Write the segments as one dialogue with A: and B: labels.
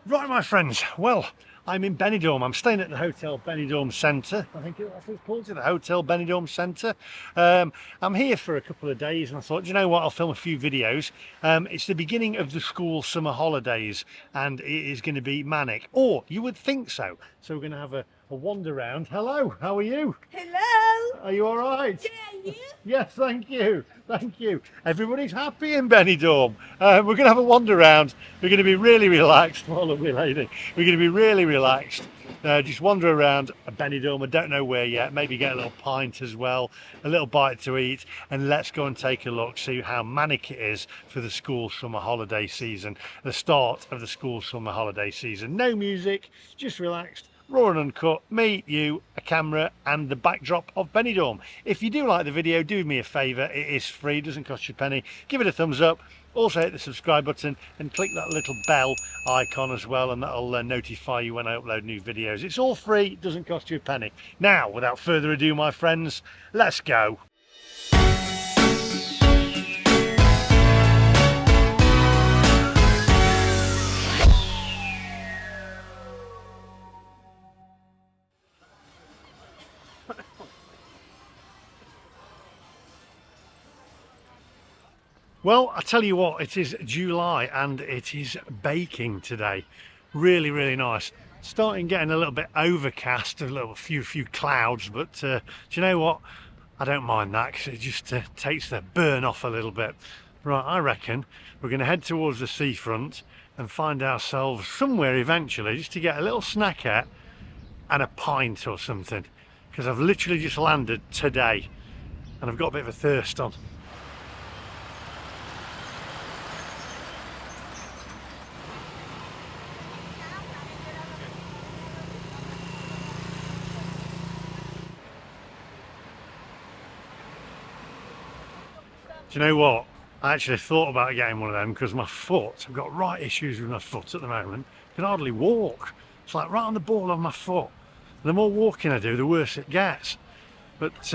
A: Right, my friends, well, I'm in Benidorm. I'm staying at the Hotel Benidorm Centre. I think that's what it's called, the Hotel Benidorm Centre. I'm here for a couple of days and I thought, you know what, I'll film a few videos. It's the beginning of the school summer holidays and it is going to be manic, or you would think so. So we're going to have a wander around. Hello, how are you?
B: Hello.
A: Are you all right?
B: Yeah, you?
A: Yes, thank you. Thank you. Everybody's happy in Benidorm. We're going to have a wander around. We're going to be really relaxed. Oh, lovely lady. We're going to be really relaxed. Just wander around Benidorm. I don't know where yet. Maybe get a little pint as well, a little bite to eat, and let's go and take a look, see how manic it is for the school summer holiday season, the start of the school summer holiday season. No music, just relaxed. Raw and uncut, me, you, a camera and the backdrop of Benidorm. If you do like the video, do me a favour, it is free, doesn't cost you a penny. Give it a thumbs up, also hit the subscribe button and click that little bell icon as well, and that'll notify you when I upload new videos. It's all free, it doesn't cost you a penny. Now, without further ado, my friends, let's go. Well, I tell you what, it is July and it is baking today. Really, really nice. Starting getting a little bit overcast, a few clouds, but do you know what? I don't mind that because it just takes the burn off a little bit. Right, I reckon we're going to head towards the seafront and find ourselves somewhere eventually just to get a little snack at and a pint or something, because I've literally just landed today and I've got a bit of a thirst on. Do you know what? I actually thought about getting one of them because my foot, I've got right issues with my foot at the moment. I can hardly walk. It's like right on the ball of my foot. The more walking I do, the worse it gets. But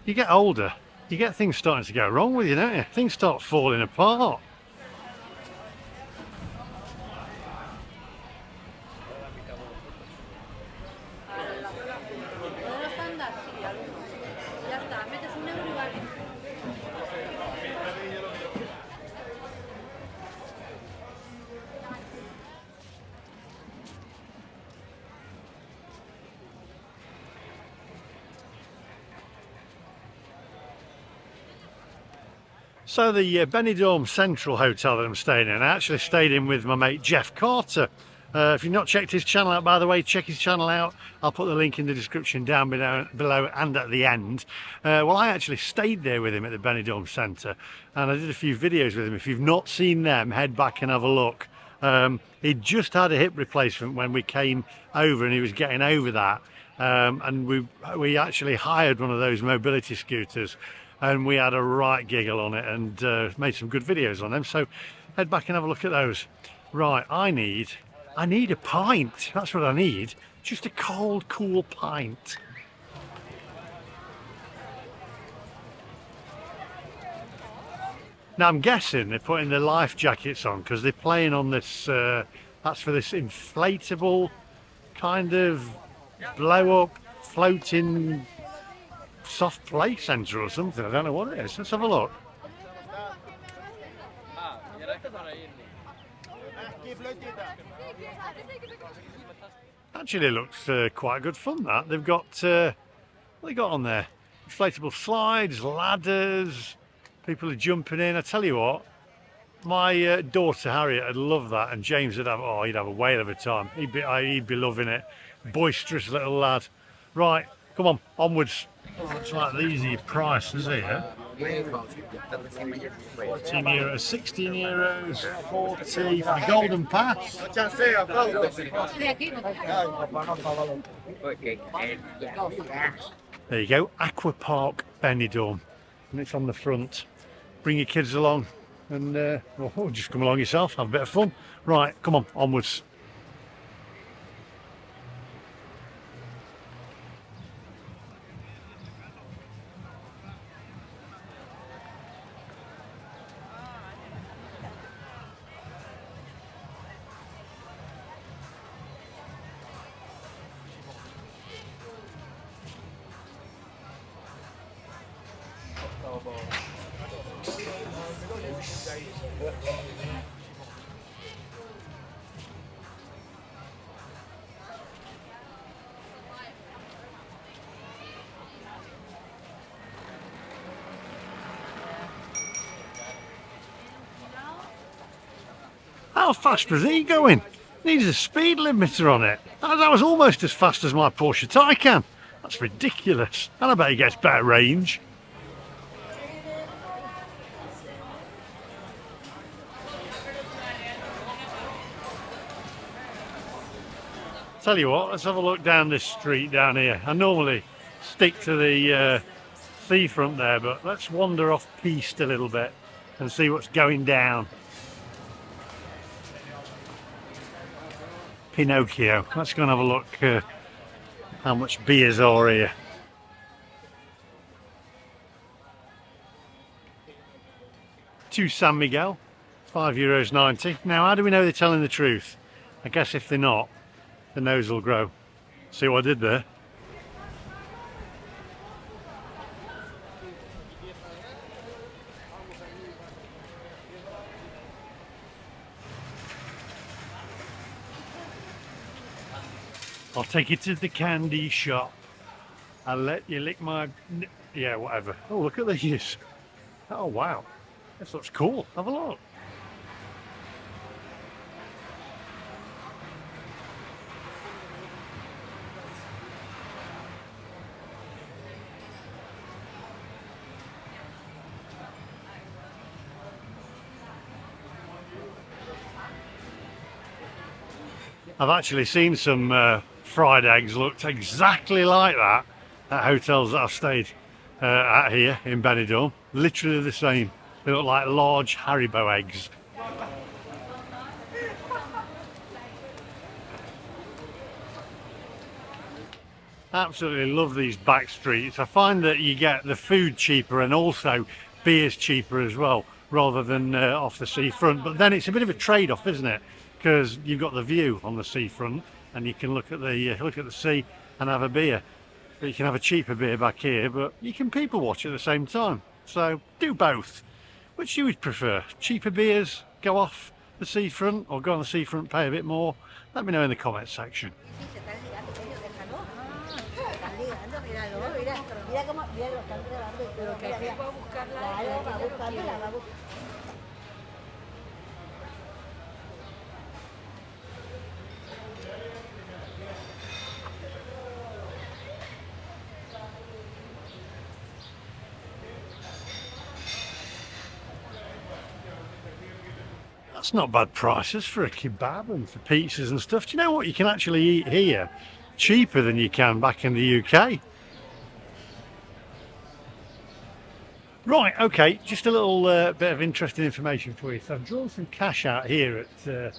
A: you get older, you get things starting to go wrong with you, don't you? Things start falling apart. So the Benidorm Central hotel that I'm staying in, I actually stayed in with my mate Geoff Carter. If you've not checked his channel out, by the way, check his channel out. I'll put the link in the description down below and at the end. Well, I actually stayed there with him at the Benidorm Centre and I did a few videos with him. If you've not seen them, head back and have a look. He'd just had a hip replacement when we came over and he was getting over that. And we actually hired one of those mobility scooters and we had a right giggle on it and made some good videos on them, so head back and have a look at those. Right, I need a pint. That's what I need. Just a cold, cool pint. Now I'm guessing they're putting their life jackets on because they're playing on this, that's for this inflatable kind of blow up floating soft play centre or something. I don't know what it is. Let's have a look. Actually looks quite good fun, that. They've got, what have they got on there? Inflatable slides, ladders, people are jumping in. I tell you what, my daughter Harriet would love that, and James would have, oh, he'd have a whale of a time. He'd be loving it. Boisterous little lad. Right, come on, onwards. Looks like these are your prices here. 14 euros, 16 euros, 40 for the golden pass. There you go, Aqua Park Benidorm, and it's on the front. Bring your kids along and well, just come along yourself, have a bit of fun. Right, come on, onwards. How fast was he going? Needs a speed limiter on it. That was almost as fast as my Porsche Taycan. That's ridiculous. And I bet he gets better range. Tell you what, let's have a look down this street down here. I normally stick to the seafront there, but let's wander off piste a little bit and see what's going down. Pinocchio. Let's go and have a look how much beers are here. Two San Miguel, €5.90. Now, how do we know they're telling the truth? I guess if they're not, the nose will grow. See what I did there? I'll take you to the candy shop. I'll let you lick my... yeah, whatever. Oh, look at these. Oh, wow. This looks cool. Have a look. I've actually seen some fried eggs looked exactly like that at hotels that I've stayed at here in Benidorm. Literally the same. They look like large Haribo eggs. Absolutely love these back streets. I find that you get the food cheaper and also beers cheaper as well, rather than off the seafront. But then it's a bit of a trade-off, isn't it? Because you've got the view on the seafront and you can look at the sea and have a beer. But you can have a cheaper beer back here, but you can people watch at the same time. So do both. Which you would prefer? Cheaper beers, go off the seafront, or go on the seafront, pay a bit more? Let me know in the comments section. That's not bad prices for a kebab and for pizzas and stuff. Do you know what? You can actually eat here cheaper than you can back in the UK. Right, okay, just a little bit of interesting information for you. So I've drawn some cash out here at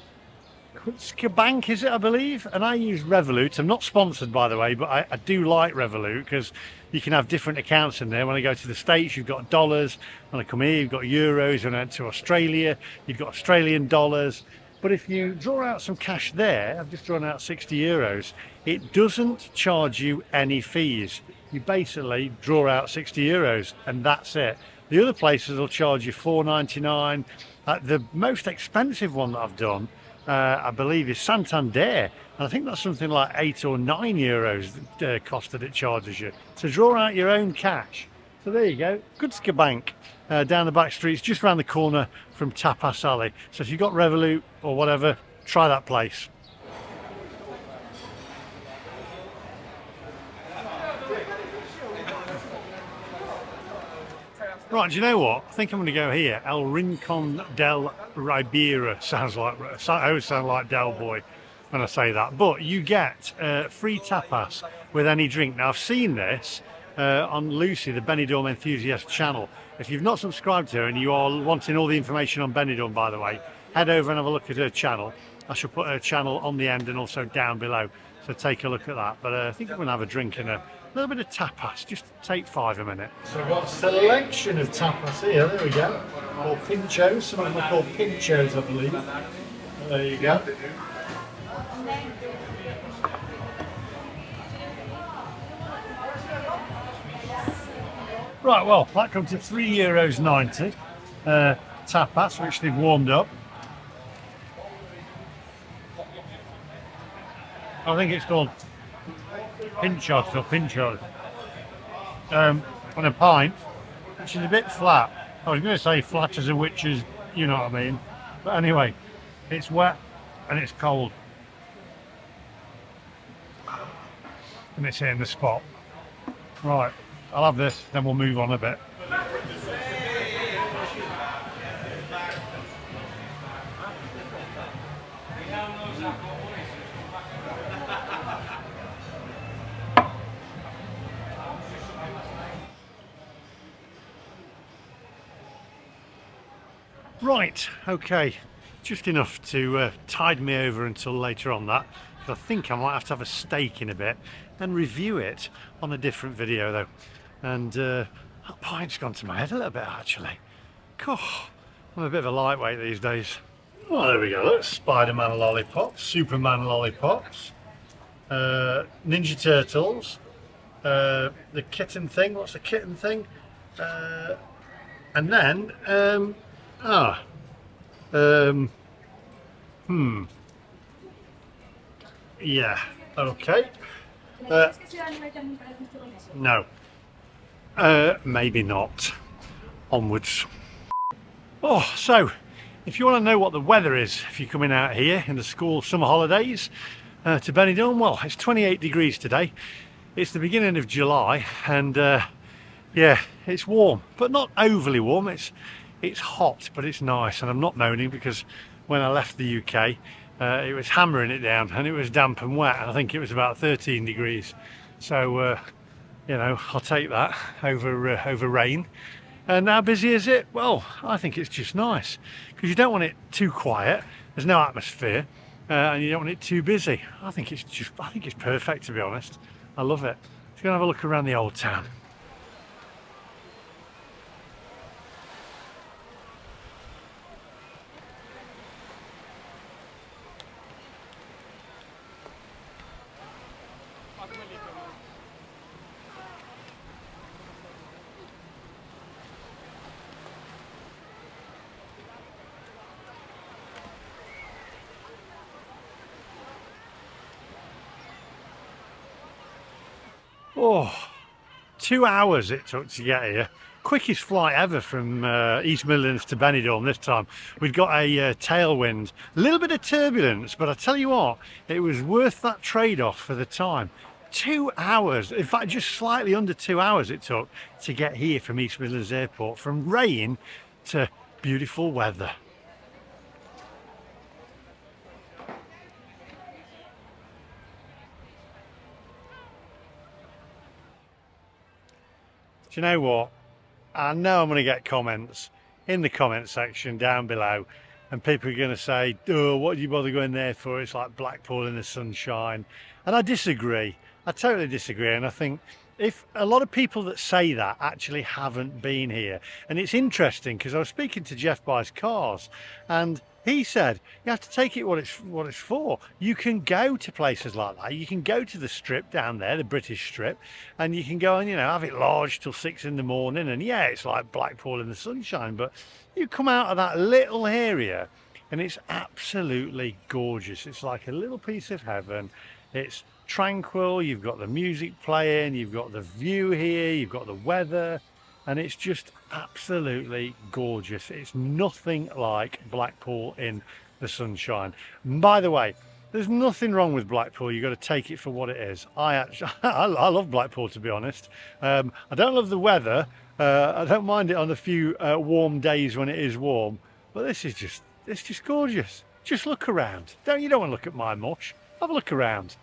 A: Bank, is it, I believe? And I use Revolut. I'm not sponsored, by the way, but I do like Revolut because you can have different accounts in there. When I go to the States, you've got dollars. When I come here, you've got euros. When I went to Australia, you've got Australian dollars. But if you draw out some cash there, I've just drawn out €60, it doesn't charge you any fees. You basically draw out €60 and that's it. The other places will charge you $4.99. The most expensive one that I've done, I believe, is Santander, and I think that's something like €8 or €9 cost that it charges you to draw out your own cash. So there you go, Gdańsk Bank, down the back streets, just around the corner from Tapas Alley. So if you've got Revolut or whatever, try that place. Right, do you know what? I think I'm going to go here. El Rincon del Ribeira. I always sound like Del Boy when I say that. But you get free tapas with any drink. Now, I've seen this on Lucy, the Benidorm Enthusiast channel. If you've not subscribed to her and you are wanting all the information on Benidorm, by the way, head over and have a look at her channel. I shall put her channel on the end and also down below. So take a look at that. But I think I'm going to have a drink and a little bit of tapas, just take 5 a minute. So we've got a selection of tapas here, there we go. Or pinchos, some of them are called pinchos, I believe. There you go. Right, well, that comes to €3.90. tapas, which they've warmed up. I think it's called pinchos or pinchos. And a pint, which is a bit flat. I was going to say flat as a witch's, you know what I mean. But anyway, it's wet and it's cold. And it's hitting the spot. Right, I'll have this, then we'll move on a bit. Right, okay, just enough to tide me over until later on that. I think I might have to have a steak in a bit and review it on a different video though. And that pint's gone to my head a little bit actually. Gosh, I'm a bit of a lightweight these days. Oh, there we go, look, Spider-Man lollipops, Superman lollipops, Ninja Turtles, the kitten thing, what's the kitten thing? And then, yeah, okay. No. Maybe not. Onwards. Oh, so, if you want to know what the weather is, if you're coming out here in the school summer holidays to Benidorm, well, it's 28 degrees today. It's the beginning of July, and yeah, it's warm, but not overly warm. It's hot, but it's nice, and I'm not moaning because when I left the UK, it was hammering it down, and it was damp and wet, and I think it was about 13 degrees. So, you know, I'll take that over rain. And how busy is it? Well, I think it's just nice because you don't want it too quiet. There's no atmosphere, and you don't want it too busy. I think it's perfect, to be honest. I love it. Let's go and have a look around the old town. Oh, 2 hours it took to get here. Quickest flight ever from East Midlands to Benidorm this time. We'd got a tailwind, a little bit of turbulence, but I tell you what, it was worth that trade-off for the time. 2 hours, in fact just slightly under 2 hours it took to get here from East Midlands Airport, from rain to beautiful weather. Do you know what? I know I'm going to get comments in the comment section down below, and people are going to say, oh, what do you bother going there for? It's like Blackpool in the sunshine. And I disagree. I totally disagree. And I think if a lot of people that say that actually haven't been here. And it's interesting because I was speaking to Geoff buys cars, and he said you have to take it what it's for. You can go to places like that. You can go to the strip down there, the British strip, and you can go and, you know, have it lodged till 6 in the morning. And yeah, it's like Blackpool in the sunshine, but you come out of that little area and it's absolutely gorgeous. It's like a little piece of heaven. It's tranquil, you've got the music playing, you've got the view here, you've got the weather, and it's just absolutely gorgeous. It's nothing like Blackpool in the sunshine. And by the way, there's nothing wrong with Blackpool. You've got to take it for what it is. I love Blackpool, to be honest. I don't love the weather. I don't mind it on a few warm days when it is warm, but it's just gorgeous. Just look around. You don't want to look at my mush. Have a look around.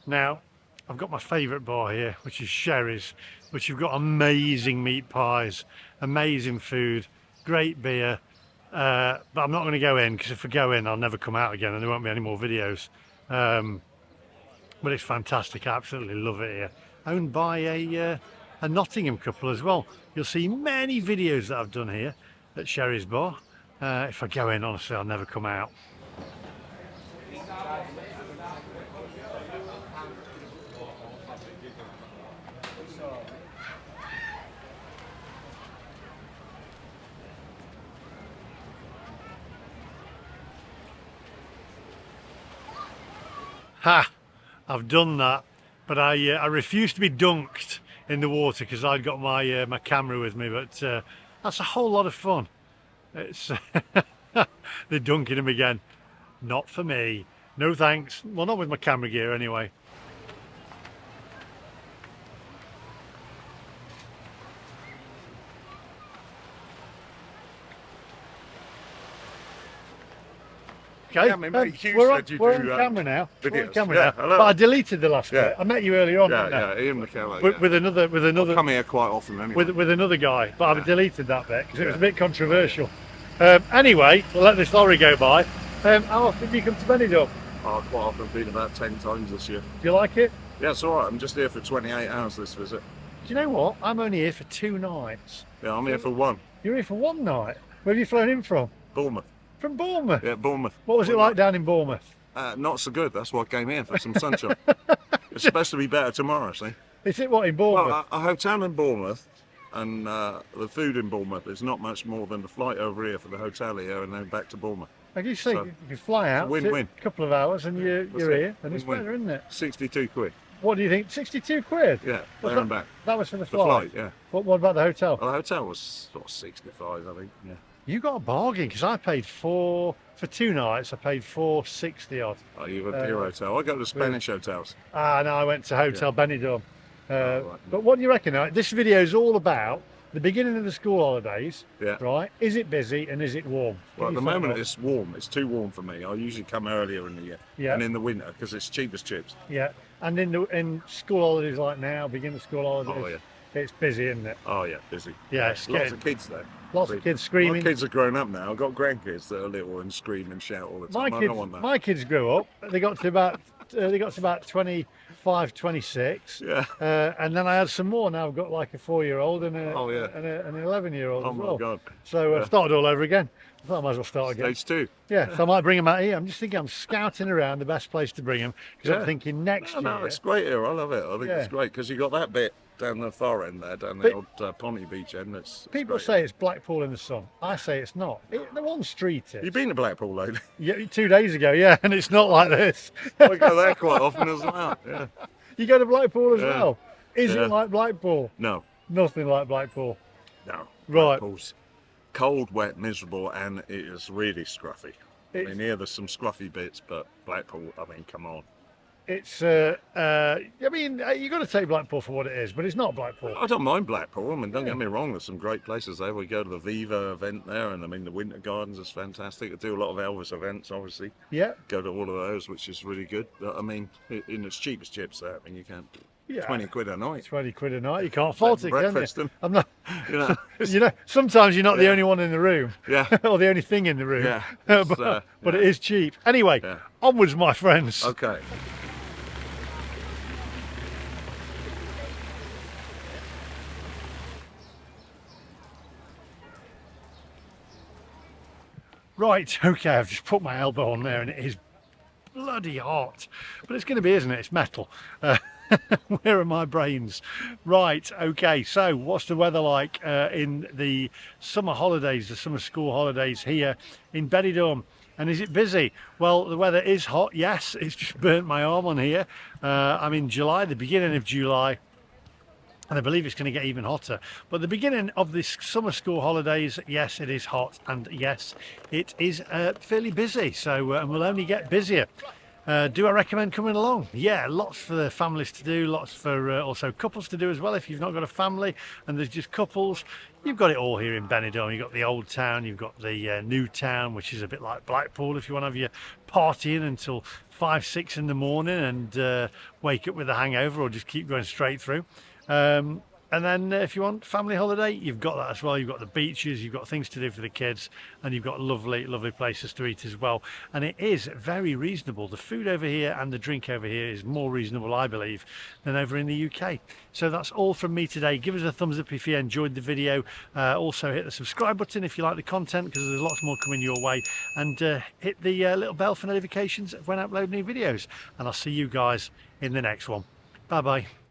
A: Now, I've got my favourite bar here, which is Sherry's, which have got amazing meat pies, amazing food, great beer. But I'm not going to go in, because if I go in, I'll never come out again and there won't be any more videos. But it's fantastic. I absolutely love it here. Owned by a Nottingham couple as well. You'll see many videos that I've done here at Sherry's Bar. If I go in, honestly, I'll never come out. Ha! I've done that, but I refused to be dunked in the water because I'd got my my camera with me. But that's a whole lot of fun. It's they're dunking him again. Not for me. No thanks. Well, not with my camera gear anyway. Okay,
B: Yeah, mate, Hugh
A: we're on,
B: said you
A: we're
B: do,
A: on camera now.
B: videos.
A: We're on camera
B: Yeah,
A: now.
B: hello.
A: But I deleted the last bit.
B: Yeah.
A: I met you earlier on.
B: Yeah,
A: didn't I?
B: yeah, Ian McKellar.
A: With another
B: come here quite often anyway.
A: with another guy, but I've deleted that bit because it was
B: Yeah.
A: a bit controversial. Anyway, we'll let this lorry go by. How often do you come to Benidorm?
B: I've quite often been about 10 times this year.
A: Do you like it?
B: Yeah, it's all right. I'm just here for 28 hours this visit.
A: Do you know what? I'm only here for 2 nights.
B: Yeah, I'm here for one.
A: You're here for 1 night. Where have you flown in from?
B: Bournemouth.
A: From Bournemouth.
B: Yeah, Bournemouth.
A: What was it like down in Bournemouth?
B: Not so good. That's why I came here, for some sunshine. It's supposed to be better tomorrow, see?
A: Is it what in Bournemouth?
B: Well, a hotel in Bournemouth and the food in Bournemouth is not much more than the flight over here for the hotel here and then back to Bournemouth.
A: Like you say,
B: so,
A: you can fly out,
B: win-win.
A: a couple of hours, and you're
B: That's
A: here, and it's
B: Win-win.
A: better, isn't it?
B: 62 quid.
A: What do you think? 62 quid?
B: Yeah,
A: What's
B: there and back.
A: That was for the
B: The
A: flight?
B: flight, yeah.
A: What about the hotel?
B: Well, the hotel was sort of 65, I think, yeah.
A: You got a bargain, because I paid for 2 nights, I paid $460 odd.
B: Oh, you went to your hotel. I go to Spanish hotels.
A: Ah, no, I went to Hotel Benidorm.
B: Right.
A: But what do you reckon? This video is all about the beginning of the school holidays,
B: Yeah.
A: right? Is it busy and is it warm?
B: Well, at
A: Get
B: the
A: your
B: moment
A: phone
B: it's warm. It's too warm for me. I usually come earlier in the year
A: Yeah.
B: and in the winter because it's cheap as chips.
A: on. Yeah, and in school holidays like now, beginning of school holidays,
B: Oh, yeah.
A: it's busy, isn't it?
B: Oh, yeah, busy.
A: Yeah, it's
B: Lots
A: getting-
B: of kids there.
A: Lots of kids
B: My
A: screaming.
B: kids are grown up now. I've got grandkids that are little and scream and shout all the time. I don't want that.
A: My kids grew up. They got to about 25, 26.
B: Yeah.
A: And then I had some more. Now I've got like a 4-year-old and
B: Oh, yeah.
A: an 11-year-old
B: Oh,
A: as
B: my
A: well.
B: God.
A: So I've started all over again. I thought I might as well start again.
B: Stage 2.
A: Yeah, so I might bring them out here. I'm just thinking I'm scouting around the best place to bring them because I'm
B: Yeah.
A: thinking next
B: No,
A: year.
B: it's great here. I love it. I think
A: Yeah.
B: it's great because you got that bit down the far end there, down
A: But-
B: the old Ponty Beach end. It's
A: People
B: great.
A: say it's Blackpool in the sun. I say it's not. The one street is.
B: You've been to Blackpool lately?
A: Yeah, 2 days ago, yeah, and it's not like this.
B: I go there quite often as well. Yeah.
A: You go to Blackpool as
B: Yeah.
A: well. Is
B: Yeah.
A: it like Blackpool?
B: No,
A: Nothing like Blackpool.
B: no.
A: Right.
B: Blackpool's cold, wet, miserable, and it is really scruffy. I
A: It's-
B: mean, here there's some scruffy bits, but Blackpool, I mean, come on.
A: It's, I mean, you've got to take Blackpool for what it is, but it's not Blackpool.
B: I don't mind Blackpool. I mean, don't get me wrong, there's some great places there. We go to the Viva event there, and I mean, the Winter Gardens is fantastic. I do a lot of Elvis events, obviously.
A: Yeah,
B: Go to all of those, which is really good. But I mean, in as cheap as chips there, I mean, you can't.
A: yeah.
B: 20 quid a night.
A: 20 quid a night. You can't fault it, can
B: breakfast
A: you?
B: and-
A: I'm not.
B: You know,
A: You know, sometimes you're not the
B: Yeah.
A: only one in the room,
B: yeah.
A: or the only thing in the room.
B: Yeah,
A: but
B: it's,
A: but
B: yeah.
A: it is cheap. Anyway,
B: Yeah.
A: onwards, my friends.
B: Okay.
A: Right, okay, I've just put my elbow on there and it is bloody hot. But it's going to be, isn't it? It's metal. Where are my brains? Right, okay, so what's the weather like in the summer holidays, the summer school holidays here in Benidorm? And is it busy? Well, the weather is hot, yes. It's just burnt my arm on here. I'm in July, the beginning of July. And I believe it's going to get even hotter. But the beginning of this summer school holidays, yes, it is hot. And yes, it is fairly busy. So, and we'll only get busier. Do I recommend coming along? Yeah, lots for the families to do, lots for also couples to do as well. If you've not got a family and there's just couples, you've got it all here in Benidorm. You've got the old town, you've got the new town, which is a bit like Blackpool if you want to have your partying until 5, 6 in the morning and wake up with a hangover, or just keep going straight through. And then if you want family holiday, you've got that as well. You've got the beaches, you've got things to do for the kids, and you've got lovely, lovely places to eat as well. And it is very reasonable. The food over here and the drink over here is more reasonable, I believe, than over in the UK. So that's all from me today. Give us a thumbs up if you enjoyed the video. Also hit the subscribe button if you like the content, because there's lots more coming your way. And hit the little bell for notifications when I upload new videos. And I'll see you guys in the next one. Bye-bye.